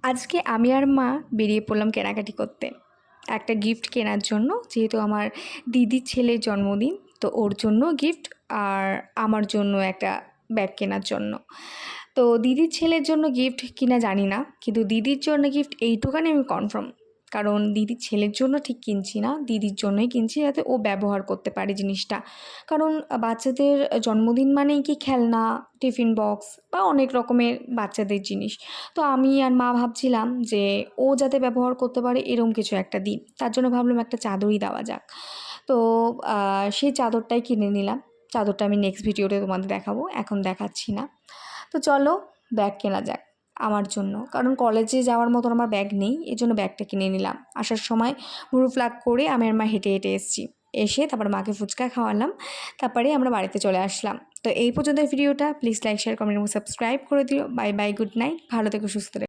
আজকে আমি আর মা বেরিয়ে পড়লাম কেনাকাটি করতে একটা গিফট কেনার জন্য। যেহেতু আমার দিদির ছেলের জন্মদিন, তো ওর জন্য গিফট আর আমার জন্য একটা ব্যাগ কেনার জন্য। তো দিদির ছেলের জন্য গিফট কিনা জানি না, কিন্তু দিদির জন্য গিফট এইটুখানি আমি কনফার্ম। কারণ দিদির ছেলের জন্য ঠিক কিনছি না, দিদির জন্যই কিনছি যাতে ও ব্যবহার করতে পারে জিনিসটা। কারণ বাচ্চাদের জন্মদিন মানেই কি খেলনা, টিফিন বক্স বা অনেক রকমের বাচ্চাদের জিনিস। তো আমি আর মা ভাবছিলাম যে ও যাতে ব্যবহার করতে পারে এরকম কিছু একটা দিন, তার জন্য ভাবলাম একটা চাদরই দেওয়া যাক। তো সেই চাদরটাই কিনে নিলাম। চাদরটা আমি নেক্সট ভিডিওতে তোমাদের দেখাবো, এখন দেখাচ্ছি না। তো চলো ব্যাগ কেনা যাক আমার জন্য, কারণ কলেজে যাওয়ার মতন আমার ব্যাগ নেই, এই জন্য ব্যাগটা কিনে নিলাম। আসার সময় ভুরু ফ্লাগ করে আমি আর মা হেঁটে হেঁটে এসেছি। এসে তারপর মাকে ফুচকা খাওয়ালাম, তারপরে আমরা বাড়িতে চলে আসলাম। তো এই পর্যন্ত ভিডিওটা, প্লিজ লাইক শেয়ার কমেন্ট এবং সাবস্ক্রাইব করে দিও। বাই বাই, গুড নাইট, ভালো থেকো, সুস্থ থেকো।